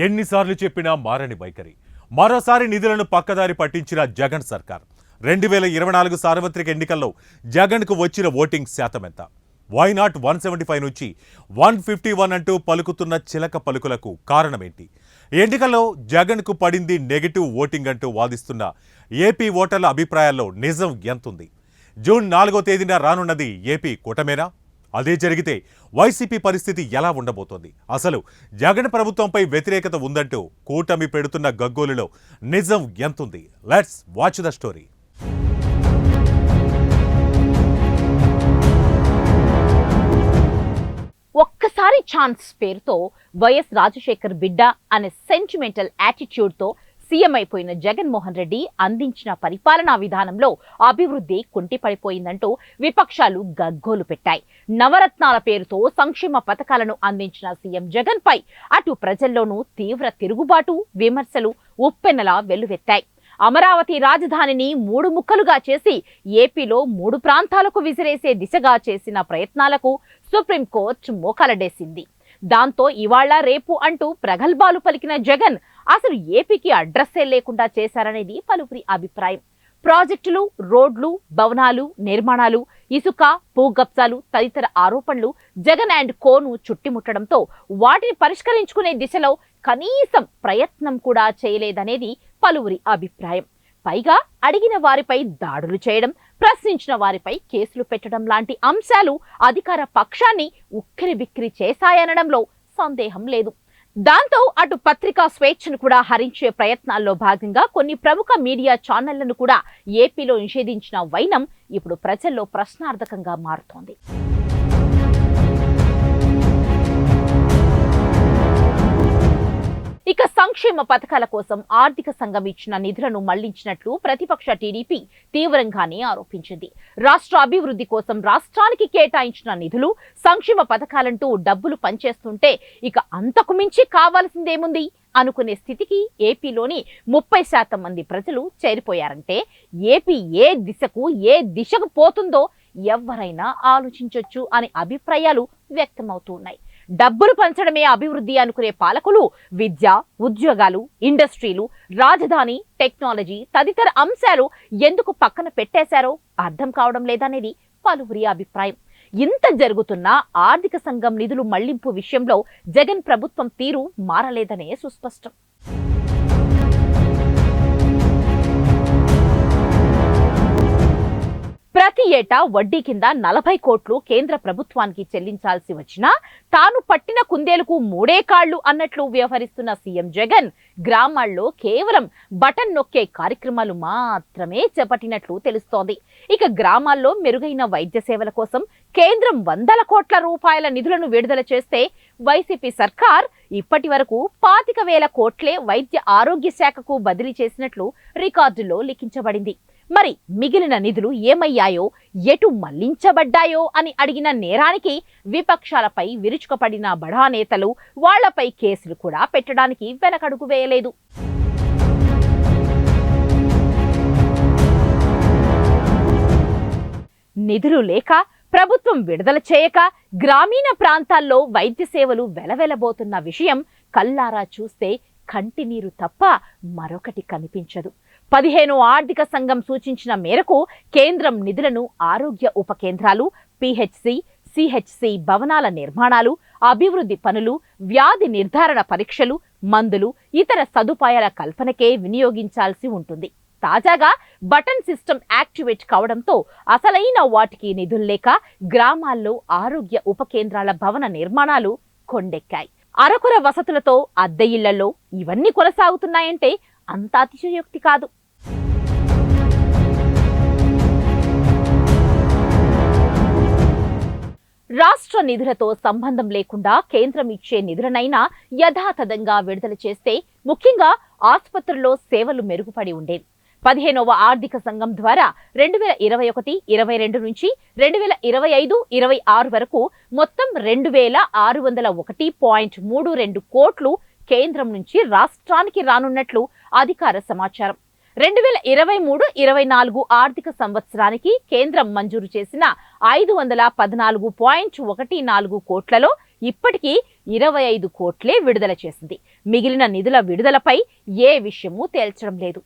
ఎన్నిసార్లు చెప్పినా మారని వైఖరి. మరోసారి నిధులను పక్కదారి పట్టించిన జగన్ సర్కార్. 2024 సార్వత్రిక ఎన్నికల్లో జగన్కు వచ్చిన ఓటింగ్ శాతం ఎంత? వై నాట్ 175 నుంచి 151 అంటూ పలుకుతున్న చిలక పలుకులకు కారణమేంటి? ఎన్నికల్లో జగన్కు పడింది నెగటివ్ ఓటింగ్ అంటూ వాదిస్తున్న ఏపీ ఓటర్ల అభిప్రాయాల్లో నిజం ఎంతుంది? జూన్ 4వ తేదీన రానున్నది ఏపీ కూటమేనా? అదే జరిగితే వైసీపీ పరిస్థితి ఎలా ఉండబోతోంది? అసలు జగన్ ప్రభుత్వంపై వ్యతిరేకత ఉందంటూ కూటమి పెడుతున్న గగ్గోలులో నిజం ఎంతుంది? Let's watch the story. ఒక్కసారి ఛాన్స్ పేరుతో వైఎస్ రాజశేఖర్ బిడ్డ అనే సెంటిమెంటల్ యాటిట్యూడ్తో సీఎం అయిపోయిన జగన్మోహన్ రెడ్డి అందించిన పరిపాలనా విధానంలో అభివృద్ధి కుంటిపడిపోయిందంటూ విపక్షాలు గగ్గోలు పెట్టాయి. నవరత్నాల పేరుతో సంక్షేమ పథకాలను అందించిన సీఎం జగన్ పై అటు ప్రజల్లోనూ తీవ్ర తిరుగుబాటు, విమర్శలు ఉప్పెన్నలా వెల్లువెత్తాయి. అమరావతి రాజధానిని 3 ముక్కలుగా చేసి ఏపీలో 3 ప్రాంతాలకు విసిరేసే దిశగా చేసిన ప్రయత్నాలకు సుప్రీంకోర్టు మోకాలడేసింది. దాంతో ఇవాళ రేపు అంటూ ప్రగల్భాలు పలికిన జగన్ అసలు ఏపీకి అడ్రస్సే లేకుండా చేశారనేది పలువురి అభిప్రాయం. ప్రాజెక్టులు, రోడ్లు, భవనాలు, నిర్మాణాలు, ఇసుక, భూగప్సాలు తదితర ఆరోపణలు జగన్ అండ్ కోను చుట్టిముట్టడంతో వాటిని పరిష్కరించుకునే దిశలో కనీసం ప్రయత్నం కూడా చేయలేదనేది పలువురి అభిప్రాయం. పైగా అడిగిన వారిపై దాడులు చేయడం, ప్రశ్నించిన వారిపై కేసులు పెట్టడం లాంటి అంశాలు అధికార పక్షాన్ని ఉక్కిరిబిక్కిరి చేశాయనడంలో సందేహం లేదు. దాంతో అటు పత్రికా స్వేచ్ఛను కూడా హరించే ప్రయత్నాల్లో భాగంగా కొన్ని ప్రముఖ మీడియా ఛానళ్లను కూడా ఏపీలో నిషేధించిన వైనం ఇప్పుడు ప్రజల్లో ప్రశ్నార్థకంగా మారుతోంది. ఇక సంక్షేమ పథకాల కోసం ఆర్థిక సంఘం ఇచ్చిన నిధులను మళ్లించినట్లు ప్రతిపక్ష టీడీపీ తీవ్రంగానే ఆరోపించింది. రాష్ట్ర అభివృద్ధి కోసం రాష్ట్రానికి కేటాయించిన నిధులు, సంక్షేమ పథకాలంటూ డబ్బులు పనిచేస్తుంటే ఇక అంతకు మించి కావాల్సిందేముంది అనుకునే స్థితికి ఏపీలోని 30% మంది ప్రజలు చేరిపోయారంటే ఏపీ ఏ దిశకు పోతుందో ఎవరైనా ఆలోచించొచ్చు అనే అభిప్రాయాలు వ్యక్తమవుతున్నాయి. డబ్బులు పంచడమే అభివృద్ధి అనుకునే పాలకులు విద్య, ఉద్యోగాలు, ఇండస్ట్రీలు, రాజధాని, టెక్నాలజీ తదితర అంశాలు ఎందుకు పక్కన పెట్టేశారో అర్థం కావడం లేదనేది పలువురి అభిప్రాయం. ఇంత జరుగుతున్నా ఆర్థిక సంఘం నిధులు మళ్లింపు విషయంలో జగన్ ప్రభుత్వం తీరు మారలేదనే సుస్పష్టం. ప్రతి ఏటా వడ్డీ కింద 40 కోట్లు కేంద్ర ప్రభుత్వానికి చెల్లించాల్సి వచ్చినా తాను పట్టిన కుందేలకు 3 కాళ్లు అన్నట్లు వ్యవహరిస్తున్న సీఎం జగన్ గ్రామాల్లో కేవలం బటన్ నొక్కే కార్యక్రమాలు మాత్రమే చేపట్టినట్లు తెలుస్తోంది. ఇక గ్రామాల్లో మెరుగైన వైద్య సేవల కోసం కేంద్రం 100 కోట్ల రూపాయల నిధులను విడుదల చేస్తే వైసీపీ సర్కార్ ఇప్పటి వరకు 25,000 కోట్లే వైద్య ఆరోగ్య శాఖకు బదిలీ చేసినట్లు రికార్డులో లిఖించబడింది. మరి మిగిలిన నిధులు ఏమయ్యాయో, ఎటు మళ్లించబడ్డాయో అని అడిగిన నేరానికి విపక్షాలపై విరుచుకుపడిన బడా నేతలు వాళ్లపై కేసులు కూడా పెట్టడానికి వెనకడుగు వేయలేదు. నిధులు లేక, ప్రభుత్వం విడుదల చేయక గ్రామీణ ప్రాంతాల్లో వైద్య సేవలు వెలవెలబోతున్న విషయం కల్లారా చూస్తే కంటినీరు తప్ప మరొకటి కనిపించదు. 15వ ఆర్థిక సంఘం సూచించిన మేరకు కేంద్రం నిధులను ఆరోగ్య ఉప కేంద్రాలు, పిహెచ్సి, సిహెచ్సి భవనాల నిర్మాణాలు, అభివృద్ధి పనులు, వ్యాధి నిర్ధారణ పరీక్షలు, మందులు, ఇతర సదుపాయాల కల్పనకే వినియోగించాల్సి ఉంటుంది. తాజాగా బటన్ సిస్టమ్ యాక్టివేట్ కావడంతో అసలైన వాటికి నిధులు లేక గ్రామాల్లో ఆరోగ్య ఉప కేంద్రాల భవన నిర్మాణాలు కొండెక్కాయి. అరకొర వసతులతో అద్దె ఇళ్లలో ఇవన్నీ కొనసాగుతున్నాయంటే అంత అతిశయోక్తి కాదు. రాష్ట్ర నిధులతో సంబంధం లేకుండా కేంద్రం ఇచ్చే నిధులనైనా యథాతథంగా విడుదల చేస్తే ముఖ్యంగా ఆసుపత్రుల్లో సేవలు మెరుగుపడి ఉండేవి. 15వ ఆర్థిక సంఘం ద్వారా 2021-22 నుంచి 2025-26 వరకు మొత్తం 2,601.32 కోట్లు కేంద్రం నుంచి రాష్ట్రానికి రానున్నట్లు అధికార సమాచారం. 2023-24 ఆర్థిక సంవత్సరానికి కేంద్రం మంజూరు చేసిన 514.14 కోట్లలో ఇప్పటికీ 25 కోట్లే విడుదల చేసింది. మిగిలిన నిధుల విడుదలపై ఏ విషయమూ తేల్చడం లేదు.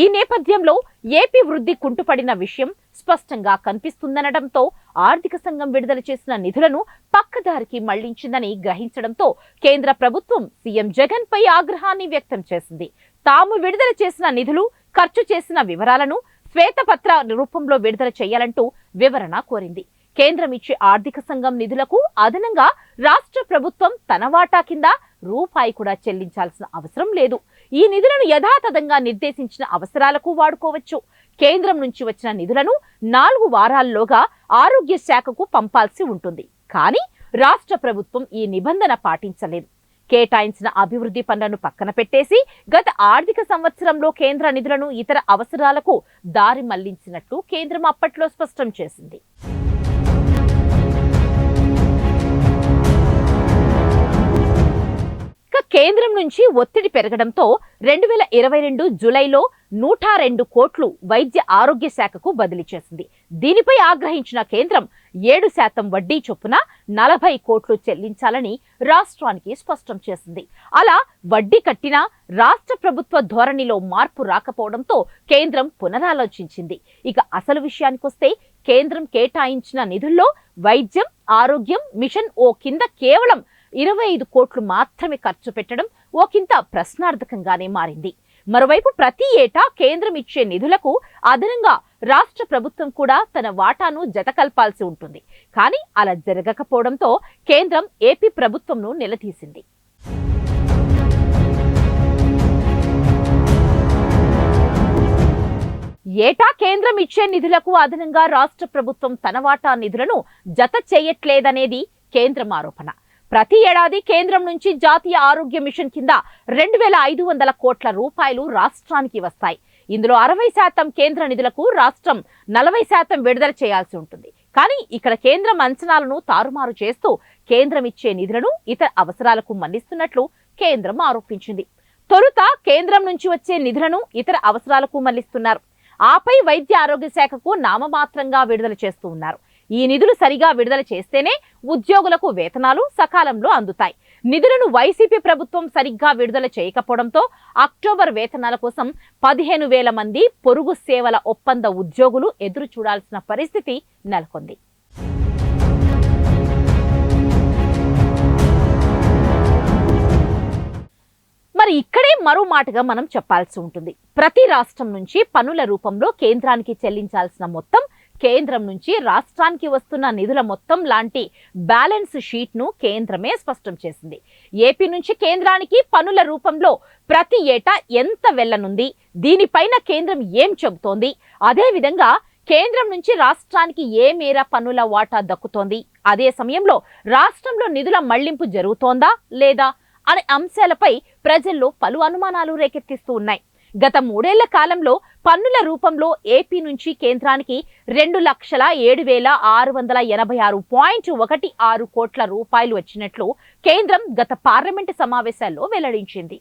ఈ నేపథ్యంలో ఏపీ వృద్ధి కుంటుపడిన విషయం స్పష్టంగా కనిపిస్తుందనడంతో ఆర్థిక సంఘం విడుదల చేసిన నిధులను పక్కదారికి మళ్లించిందని గ్రహించడంతో కేంద్ర ప్రభుత్వం సీఎం జగన్ పై ఆగ్రహాన్ని వ్యక్తం చేసింది. తాము విడుదల చేసిన నిధులు, ఖర్చు చేసిన వివరాలను శ్వేతపత్ర రూపంలో విడుదల చేయాలంటూ వివరణ కోరింది. కేంద్రం ఇచ్చే ఆర్థిక సంఘం నిధులకు అదనంగా రాష్ట్ర ప్రభుత్వం తన వాటా కింద రూపాయి కూడా చెల్లించాల్సిన అవసరం లేదు. ఈ నిధులను యథాతథంగా నిర్దేశించిన అవసరాలకు వాడుకోవచ్చు. కేంద్రం నుంచి వచ్చిన నిధులను 4 వారాల్లోగా ఆరోగ్య శాఖకు పంపాల్సి ఉంటుంది. కానీ రాష్ట్ర ప్రభుత్వం ఈ నిబంధన పాటించలేదు. కేటాయించిన అభివృద్ధి పనులను పక్కన పెట్టేసి గత ఆర్థిక సంవత్సరంలో కేంద్ర నిధులను ఇతర అవసరాలకు దారి మళ్లించినట్లు కేంద్రం అప్పట్లో స్పష్టం చేసింది. కేంద్రం నుంచి ఒత్తిడి పెరగడంతో 2022 జూలైలో 102 కోట్లు వైద్య ఆరోగ్య శాఖకు బదిలీ చేసింది. దీనిపై ఆగ్రహించిన కేంద్రం 7% వడ్డీ చొప్పున 40 కోట్లు చెల్లించాలని రాష్ట్రానికి స్పష్టం చేసింది. అలా వడ్డీ కట్టినా రాష్ట్ర ప్రభుత్వ ధోరణిలో మార్పు రాకపోవడంతో కేంద్రం పునరాలోచించింది. ఇక అసలు విషయానికొస్తే కేంద్రం కేటాయించిన నిధుల్లో వైద్యం, ఆరోగ్యం మిషన్ ఓ కింద కేవలం 25 కోట్లు మాత్రమే ఖర్చు పెట్టడం ఒకంత ప్రశ్నార్థకంగానే మారింది. మరోవైపు ప్రతి ఏటా కేంద్రం ఇచ్చే నిధులకు అదనంగా రాష్ట్ర ప్రభుత్వం కూడా తన వాటాను జతకల్పాల్సి ఉంటుంది. కానీ అలా జరగకపోవడంతో కేంద్రం ఏపీ ప్రభుత్వంను నిలదీసింది. ఏటా కేంద్రం ఇచ్చే నిధులకు అదనంగా రాష్ట్ర ప్రభుత్వం తన వాటా నిధులను జత చేయట్లేదనేది కేంద్రం ఆరోపణ. ప్రతి ఏడాది కేంద్రం నుంచి జాతీయ ఆరోగ్య మిషన్ కింద 2500 కోట్ల రూపాయలు రాష్ట్రానికి వస్తాయి. ఇందులో 60% కేంద్ర నిధులకు రాష్ట్రం 40% విడుదల చేయాల్సి ఉంటుంది. కానీ ఇక్కడ కేంద్రం అంచనాలను తారుమారు చేస్తూ కేంద్రం ఇచ్చే నిధులను ఇతర అవసరాలకు మళ్లిస్తున్నట్లు కేంద్రం ఆరోపించింది. తొలుత కేంద్రం నుంచి వచ్చే నిధులను ఇతర అవసరాలకు మళ్లిస్తున్నారు. ఆపై వైద్య ఆరోగ్య శాఖకు నామమాత్రంగా విడుదల చేస్తూ ఉన్నారు. ఈ నిధులు సరిగా విడుదల చేస్తేనే ఉద్యోగులకు వేతనాలు సకాలంలో అందుతాయి. నిధులను వైసీపీ ప్రభుత్వం సరిగ్గా విడుదల చేయకపోవడంతో అక్టోబర్ వేతనాల కోసం 15,000 మంది పొరుగు సేవల ఒప్పంద ఉద్యోగులు ఎదురు చూడాల్సిన పరిస్థితి నెలకొంది. మరి ఇక్కడే మరో మాటగా మనం చెప్పాల్సి ఉంటుంది. ప్రతి రాష్ట్రం నుంచి పన్నుల రూపంలో కేంద్రానికి చెల్లించాల్సిన మొత్తం, కేంద్రం నుంచి రాష్ట్రానికి వస్తున్న నిధుల మొత్తం లాంటి బ్యాలెన్స్ షీట్ ను కేంద్రమే స్పష్టం చేసింది. ఏపీ నుంచి కేంద్రానికి పన్నుల రూపంలో ప్రతి ఏటా ఎంత వెళ్లనుంది, దీనిపైన కేంద్రం ఏం చెబుతోంది, అదేవిధంగా కేంద్రం నుంచి రాష్ట్రానికి ఏ మేర పన్నుల వాటా దక్కుతోంది, అదే సమయంలో రాష్ట్రంలో నిధుల మళ్లింపు జరుగుతోందా లేదా అనే అంశాలపై ప్రజల్లో పలు అనుమానాలు రేకెత్తిస్తూ ఉన్నాయి. గత 3 ఏళ్ల కాలంలో పన్నుల రూపంలో ఏపీ నుంచి కేంద్రానికి 2,07,686.16 కోట్ల రూపాయలు వచ్చినట్లు కేంద్రం గత పార్లమెంటు సమావేశాల్లో వెల్లడించింది.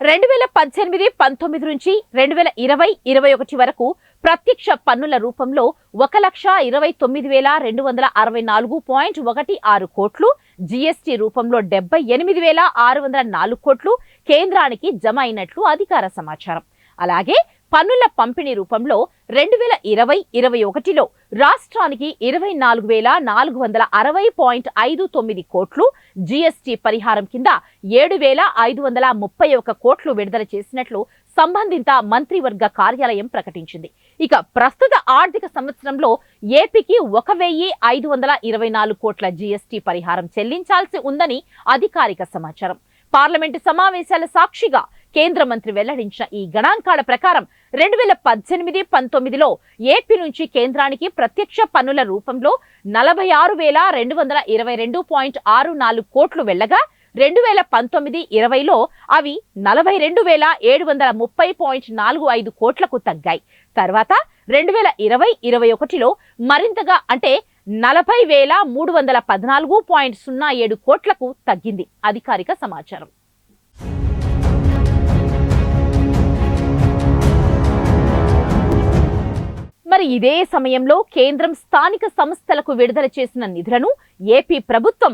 రెండు 2018-19 నుంచి 2020-21 వరకు ప్రత్యక్ష పన్నుల రూపంలో 1,29,264.16 కోట్లు, జీఎస్టీ రూపంలో 78,604 కోట్లు కేంద్రానికి జమ అయినట్లు అధికార సమాచారం. అలాగే పన్నుల పంపిణీ రూపంలో 2020-21లో రాష్ట్రానికి 24,460.59 కోట్లు, జీఎస్టీ పరిహారం కింద 7,531 కోట్లు విడుదల చేసినట్లు సంబంధిత మంత్రివర్గ కార్యాలయం ప్రకటించింది. ఇక ప్రస్తుత ఆర్థిక సంవత్సరంలో ఏపీకి 1,524 కోట్ల జీఎస్టీ పరిహారం చెల్లించాల్సి ఉందని అధికారిక సమాచారం. పార్లమెంటు సమావేశాల సాక్షిగా కేంద్ర మంత్రి వెల్లడించిన ఈ గణాంకాల ప్రకారం 2018-19లో ఏపీ నుంచి కేంద్రానికి ప్రత్యక్ష పన్నుల రూపంలో 46,222.64 కోట్లు వెళ్లగా 2019-20లో అవి 42,730.45 కోట్లకు తగ్గాయి. తర్వాత 2020-21లో మరింతగా అంటే 40,314.07 కోట్లకు తగ్గింది అధికారిక సమాచారం. మరి ఇదే సమయంలో కేంద్రం స్థానిక సంస్థలకు విడుదల చేసిన నిధులను ఏపీ ప్రభుత్వం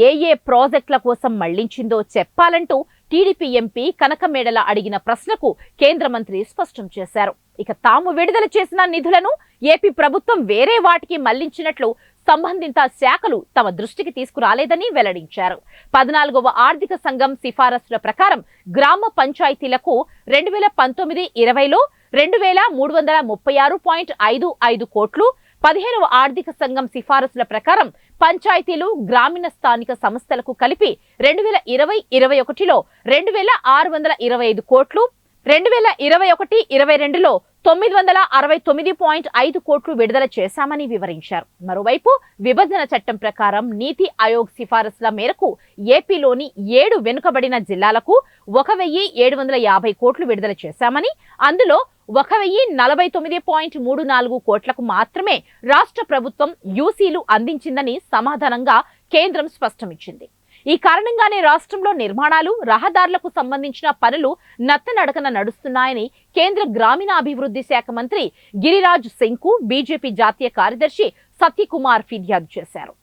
ఏ ప్రాజెక్టుల కోసం మళ్లించిందో చెప్పాలంటూ టీడీపీ ఎంపీ కనకమేడల అడిగిన ప్రశ్నకు కేంద్ర మంత్రి స్పష్టం చేశారు. ఇక తాము విడుదల చేసిన నిధులను ఏపీ ప్రభుత్వం వేరే వాటికి మళ్లించినట్లు సంబంధిత శాఖలు తమ దృష్టికి తీసుకురాలేదని వెల్లడించారు. 14వ ఆర్థిక సంఘం సిఫారసుల ప్రకారం గ్రామ పంచాయతీలకు 2019-20లో 2336.55 కోట్లు, 15వ ఆర్థిక సంఘం సిఫారసుల ప్రకారం పంచాయతీలు, గ్రామీణ స్థానిక సంస్థలకు కలిపి 2020-21లో 2625 కోట్లు, 2021-22లో 969.5 కోట్లు విడుదల చేశామని వివరించారు. మరోవైపు విభజన చట్టం ప్రకారం నీతి ఆయోగ్ సిఫారసుల మేరకు ఏపీలోని 7 వెనుకబడిన జిల్లాలకు 1750 కోట్లు విడుదల చేశామని, అందులో 1049.34 కోట్లకు మాత్రమే రాష్ట్ర ప్రభుత్వం యూసీలు అందించిందని సమాధానంగా కేంద్రం స్పష్టమిచ్చింది. ఈ కారణంగానే రాష్ట్రంలో నిర్మాణాలు, రహదారులకు సంబంధించిన పనులు నత్తనడకన నడుస్తున్నాయని కేంద్ర గ్రామీణాభివృద్ధి శాఖ మంత్రి గిరిరాజ్ సింగ్ కు బీజేపీ జాతీయ కార్యదర్శి సత్యకుమార్ ఫిర్యాదు చేశారు.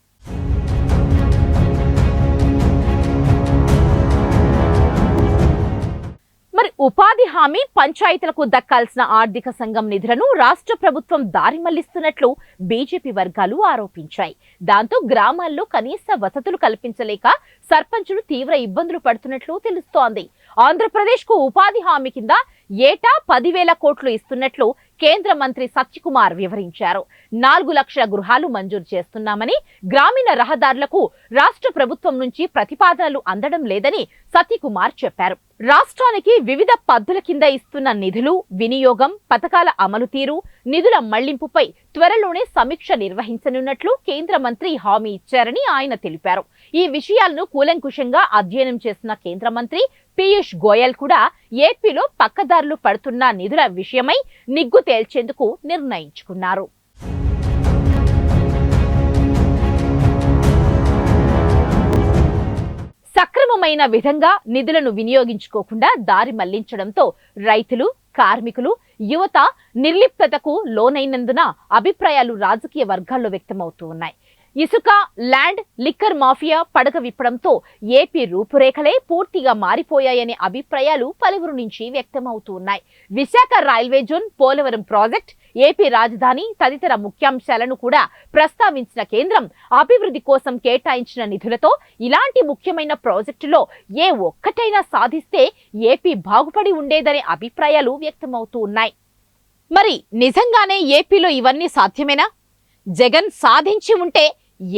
మరి ఉపాధి హామీ పంచాయతీలకు దక్కాల్సిన ఆర్థిక సంఘం నిధులను రాష్ట్ర ప్రభుత్వం దారి మళ్లిస్తున్నట్లు బీజేపీ వర్గాలు ఆరోపించాయి. దాంతో గ్రామాల్లో కనీస వసతులు కల్పించలేక సర్పంచులు తీవ్ర ఇబ్బందులు పడుతున్నట్లు తెలుస్తోంది. ఆంధ్రప్రదేశ్ కు ఉపాధి హామీ కింద ఏటా 10,000 కోట్లు ఇస్తున్నట్లు కేంద్ర మంత్రి సత్యకుమార్ వివరించారు. 4 లక్షల గృహాలు మంజూరు చేస్తున్నామని, గ్రామీణ రహదారులకు రాష్ట్ర ప్రభుత్వం నుంచి ప్రతిపాదనలు అందడం లేదని సత్యకుమార్ చెప్పారు. రాష్ట్రానికి వివిధ పద్ధతుల కింద ఇస్తున్న నిధులు, వినియోగం, పథకాల అమలు తీరు, నిధుల మళ్లింపుపై త్వరలోనే సమీక్ష నిర్వహించనున్నట్లు కేంద్ర మంత్రి హామీ ఇచ్చారని ఆయన తెలిపారు. ఈ విషయాలను కూలంకుషంగా అధ్యయనం చేసిన కేంద్ర మంత్రి పీయూష్ గోయల్ కూడా ఏపీలో పక్కదారులు పడుతున్న నిధుల విషయమై నిగ్గు తేల్చేందుకు నిర్ణయించుకున్నారు. సక్రమమైన విధంగా నిధులను వినియోగించుకోకుండా దారి మళ్లించడంతో రైతులు, కార్మికులు, యువత నిర్లిప్తతకు లోనైనందున అభిప్రాయాలు రాజకీయ వర్గాల్లో వ్యక్తమవుతూ ఉన్నాయి. ఇసుక, ల్యాండ్, లిక్కర్ మాఫియా పడగ విప్పడంతో ఏపీ రూపురేఖలే పూర్తిగా మారిపోయాయనే అభిప్రాయాలు పలువురు నుంచి వ్యక్తమవుతూ ఉన్నాయి. Visakha railway zone, Polavaram project, AP రాజధాని తదితర ముఖ్యాంశాలను కూడా ప్రస్తావించిన కేంద్రం అభివృద్ధి కోసం కేటాయించిన నిధులతో ఇలాంటి ముఖ్యమైన ప్రాజెక్టులో ఏ ఒక్కటైనా సాధిస్తే ఏపీ బాగుపడి ఉండేదనే అభిప్రాయాలు వ్యక్తమవుతూ ఉన్నాయి. మరి నిజంగానే ఏపీలో ఇవన్నీ సాధ్యమేనా? జగన్ సాధించి ఉంటే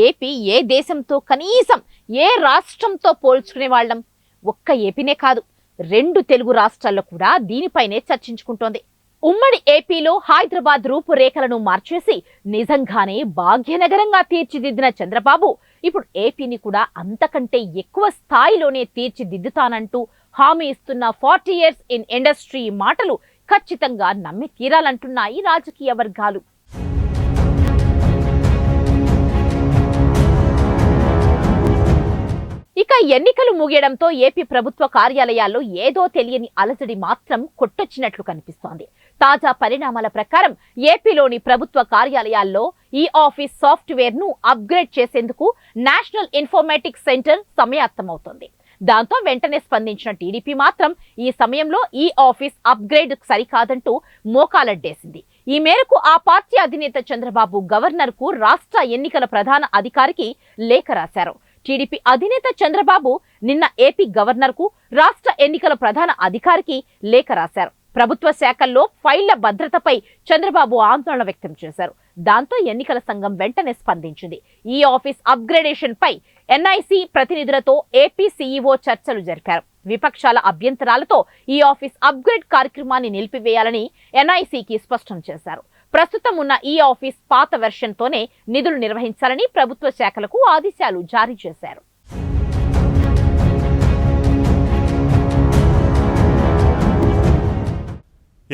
ఏపీ ఏ దేశంతో, కనీసం ఏ రాష్ట్రంతో పోల్చుకునే వాళ్ళం? ఒక్క ఏపీనే కాదు, 2 తెలుగు రాష్ట్రాల్లో కూడా దీనిపైనే చర్చించుకుంటోంది. ఉమ్మడి ఏపీలో హైదరాబాద్ రూపురేఖలను మార్చేసి నిజంగానే భాగ్యనగరంగా తీర్చిదిద్దిన చంద్రబాబు ఇప్పుడు ఏపీని కూడా అంతకంటే ఎక్కువ స్థాయిలోనే తీర్చిదిద్దుతానంటూ హామీ ఇస్తున్న 40 years in ఇండస్ట్రీ మాటలు ఖచ్చితంగా నమ్మి తీరాలంటున్నాయి రాజకీయ వర్గాలు. ఇక ఎన్నికలు ముగియడంతో ఏపీ ప్రభుత్వ కార్యాలయాల్లో ఏదో తెలియని అలజడి మాత్రం కొట్టొచ్చినట్లు కనిపిస్తోంది. తాజా పరిణామాల ప్రకారం ఏపీలోని ప్రభుత్వ కార్యాలయాల్లో ఈ ఆఫీస్ సాఫ్ట్వేర్ ను అప్గ్రేడ్ చేసేందుకు నేషనల్ ఇన్ఫర్మేటిక్స్ సెంటర్ సమాయత్తమవుతోంది. దాంతో వెంటనే స్పందించిన టీడీపీ మాత్రం ఈ సమయంలో ఈ ఆఫీస్ అప్గ్రేడ్ సరికాదంటూ మోకాలడ్డేసింది. ఈ మేరకు ఆ పార్టీ అధినేత చంద్రబాబు గవర్నర్ కు రాష్ట్ర ఎన్నికల ప్రధాన అధికారికి లేఖ రాశారు. టీడీపీ అధినేత చంద్రబాబు నిన్న ఏపీ గవర్నర్ కు, రాష్ట్ర ఎన్నికల ప్రధాన అధికారికి లేఖ రాశారు. ప్రభుత్వ శాఖల్లో ఫైళ్ల భద్రతపై చంద్రబాబు ఆందోళన వ్యక్తం చేశారు. దాంతో ఎన్నికల సంఘం వెంటనే స్పందించింది. ఈ ఆఫీస్ అప్గ్రేడేషన్ పై ఎన్ఐసి ప్రతినిధులతో ఏపీ సీఈఓ చర్చలు జరిపారు. విపక్షాల అభ్యంతరాలతో ఈ ఆఫీస్ అప్గ్రేడ్ కార్యక్రమాన్ని నిలిపివేయాలని ఎన్ఐసికి స్పష్టం చేశారు. ప్రస్తుతం ఉన్న ఈ ఆఫీస్ పాత వెర్షన్ తోనే నిధులు నిర్వహించాలని ప్రభుత్వ శాఖలకు ఆదేశాలు జారీ చేశారు.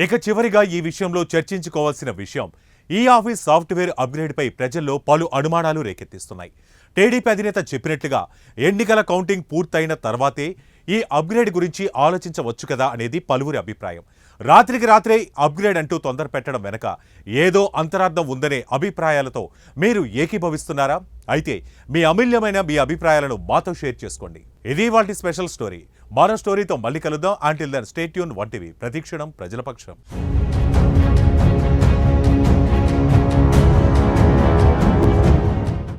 ఇక చివరిగా ఈ విషయంలో చర్చించుకోవాల్సిన విషయం, ఈ ఆఫీస్ సాఫ్ట్వేర్ అప్గ్రేడ్పై ప్రజల్లో పలు అనుమానాలు రేకెత్తిస్తున్నాయి. టీడీపీ అధినేత చెప్పినట్లుగా ఎన్నికల కౌంటింగ్ పూర్తయిన తర్వాతే ఈ అప్గ్రేడ్ గురించి ఆలోచించవచ్చు కదా అనేది పలువురి అభిప్రాయం. రాత్రికి రాత్రే అప్గ్రేడ్ అంటూ తొందర పెట్టడం వెనక ఏదో అంతరార్థం ఉందనే అభిప్రాయాలతో మీరు ఏకీభవిస్తున్నారా? అయితే మీ అమూల్యమైన మీ అభిప్రాయాలను మాతో షేర్ చేసుకోండి. ఇది వాటి స్పెషల్ స్టోరీ. మరో స్టోరీతో మళ్ళీ కలుద్దాం. Until then stay tune 1TV. ప్రతిక్షణం ప్రజల పక్షం.